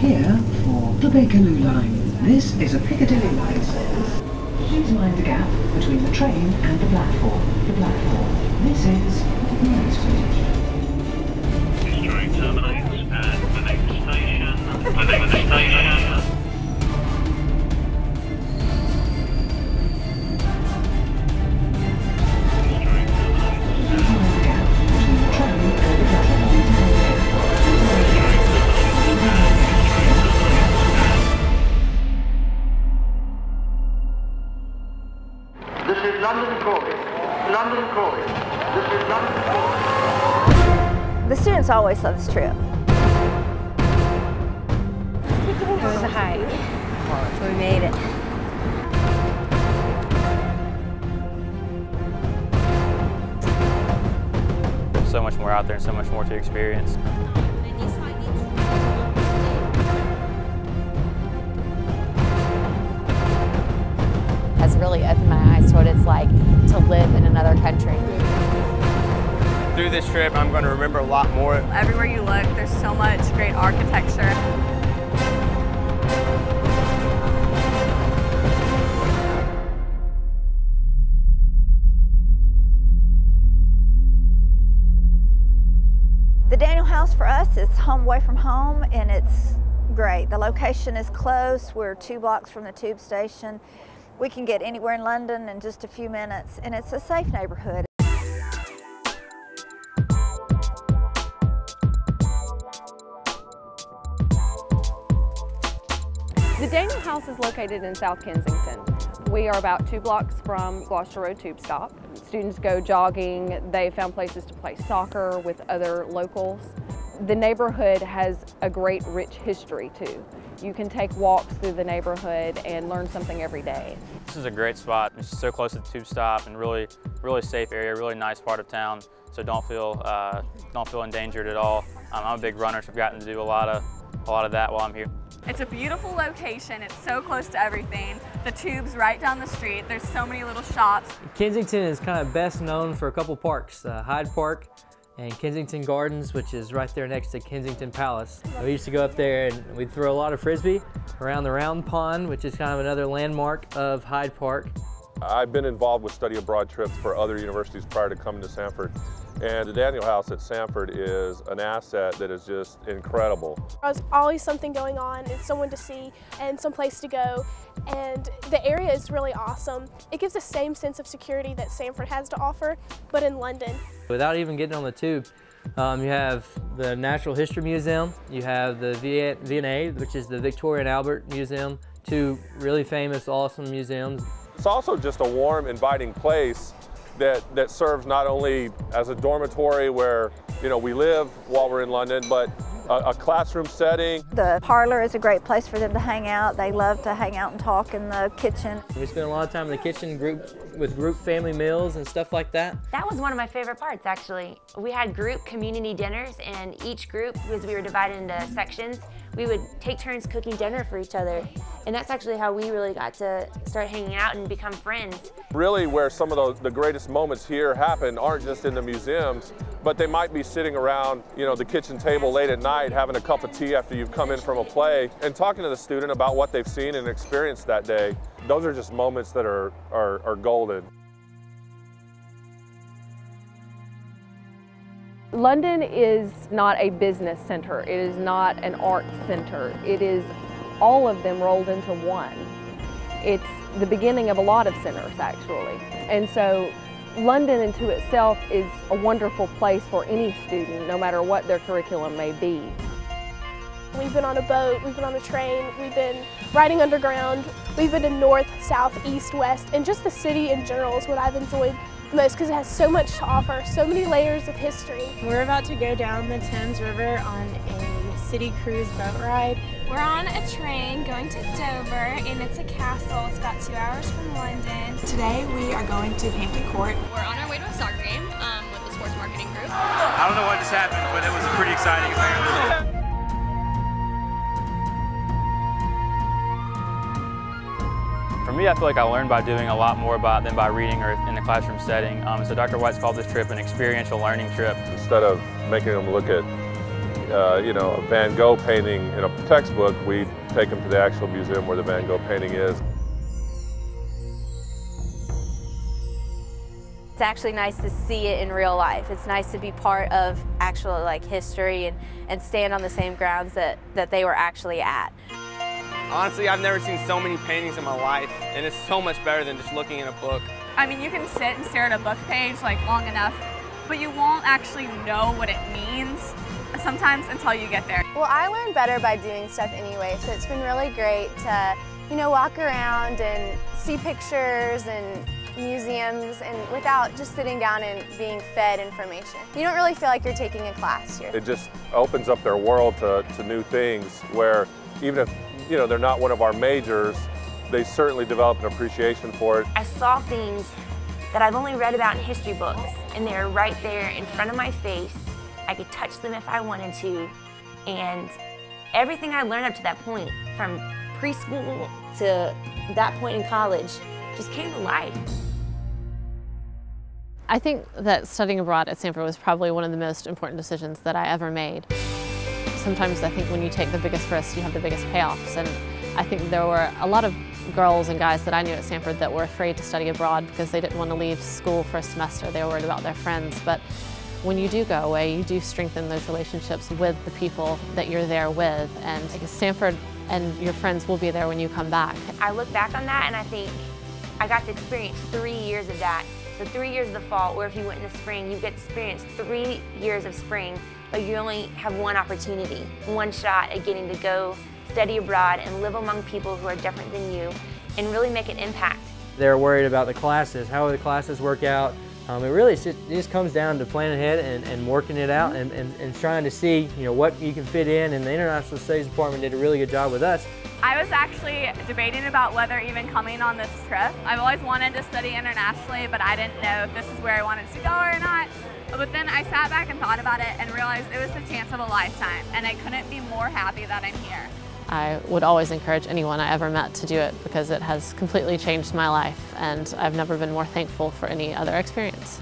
here for the Bakerloo line. This is a Piccadilly line service. Please mind the gap between the train and the platform. This is Knightsbridge. This train terminates at the next station. This is London calling. London calling. This is London calling. The students always love this trip. It was a hike, so we made it. So much more out there and so much more to experience. Has really opened my eyes to what it's like to live in another country. Through this trip, I'm going to remember a lot more. Everywhere you look, there's so much great architecture. The Daniel House for us is home away from home, and it's great. The location is close. We're 2 blocks from the tube station. We can get anywhere in London in just a few minutes, and it's a safe neighborhood. The Daniel House is located in South Kensington. We are about 2 blocks from Gloucester Road Tube Stop. Students go jogging. They found places to play soccer with other locals. The neighborhood has a great, rich history too. You can take walks through the neighborhood and learn something every day. This is a great spot. It's so close to the tube stop and really safe area, really nice part of town. So don't feel endangered at all. I'm a big runner, so I've gotten to do a lot of that while I'm here. It's a beautiful location. It's so close to everything. The tube's right down the street. There's so many little shops. Kensington is kind of best known for a couple parks, Hyde Park and Kensington Gardens, which is right there next to Kensington Palace. We used to go up there and we'd throw a lot of Frisbee around the Round Pond, which is kind of another landmark of Hyde Park. I've been involved with study abroad trips for other universities prior to coming to Samford. And the Daniel House at Samford is an asset that is just incredible. There's always something going on and someone to see and some place to go. And the area is really awesome. It gives the same sense of security that Samford has to offer, but in London. Without even getting on the tube, you have the Natural History Museum, you have the V&A, which is the Victoria and Albert Museum, 2 really famous, awesome museums. It's also just a warm, inviting place that serves not only as a dormitory where we live while we're in London, but a classroom setting. The parlor is a great place for them to hang out. They love to hang out and talk in the kitchen. We spend a lot of time in the kitchen with group family meals and stuff like that. That was one of my favorite parts, actually. We had group community dinners, and each group, because we were divided into sections, we would take turns cooking dinner for each other. And that's actually how we really got to start hanging out and become friends. Really where some of the greatest moments here happen aren't just in the museums, but they might be sitting around the kitchen table late at night having a cup of tea after you've come in from a play and talking to the student about what they've seen and experienced that day. Those are just moments that are golden. London is not a business center. It is not an art center. It is all of them rolled into one. It's the beginning of a lot of centers, actually. And so London into itself is a wonderful place for any student, no matter what their curriculum may be. We've been on a boat, we've been on a train, we've been riding underground, we've been to north, south, east, west, and just the city in general is what I've enjoyed the most because it has so much to offer, so many layers of history. We're about to go down the Thames River on a city cruise boat ride. We're on a train going to Dover, and it's a castle. It's about 2 hours from London. Today we are going to Hampton Court. We're on our way to a soccer game with the sports marketing group. I don't know what just happened, but it was pretty exciting apparently. For me, I feel like I learned by doing a lot more than by reading or in the classroom setting. So Dr. White's called this trip an experiential learning trip. Instead of making them look at you know, a Van Gogh painting in a textbook, we take them to the actual museum where the Van Gogh painting is. It's actually nice to see it in real life. It's nice to be part of actual history and stand on the same grounds that they were actually at. Honestly, I've never seen so many paintings in my life, and it's so much better than just looking in a book. I mean, you can sit and stare at a book page long enough, but you won't actually know what it means sometimes until you get there. Well, I learn better by doing stuff anyway, so it's been really great to, walk around and see pictures and museums and without just sitting down and being fed information. You don't really feel like you're taking a class here. It just opens up their world to new things where even if, they're not one of our majors, they certainly develop an appreciation for it. I saw things that I've only read about in history books, and they're right there in front of my face. I could touch them if I wanted to, and everything I learned up to that point, from preschool to that point in college, just came to life. I think that studying abroad at Samford was probably one of the most important decisions that I ever made. Sometimes I think when you take the biggest risks, you have the biggest payoffs, and I think there were a lot of girls and guys that I knew at Samford that were afraid to study abroad because they didn't want to leave school for a semester. They were worried about their friends, but when you do go away, you do strengthen those relationships with the people that you're there with, and Samford and your friends will be there when you come back. I look back on that and I think I got to experience 3 years of that. So 3 years of the fall, or if you went in the spring, you get to experience 3 years of spring, but you only have one opportunity, one shot at getting to go study abroad and live among people who are different than you and really make an impact. They're worried about the classes, how the classes work out. It just comes down to planning ahead and working it out and trying to see what you can fit in, and the International Studies Department did a really good job with us. I was actually debating about whether even coming on this trip. I've always wanted to study internationally, but I didn't know if this is where I wanted to go or not. But then I sat back and thought about it and realized it was the chance of a lifetime, and I couldn't be more happy that I'm here. I would always encourage anyone I ever met to do it because it has completely changed my life, and I've never been more thankful for any other experience.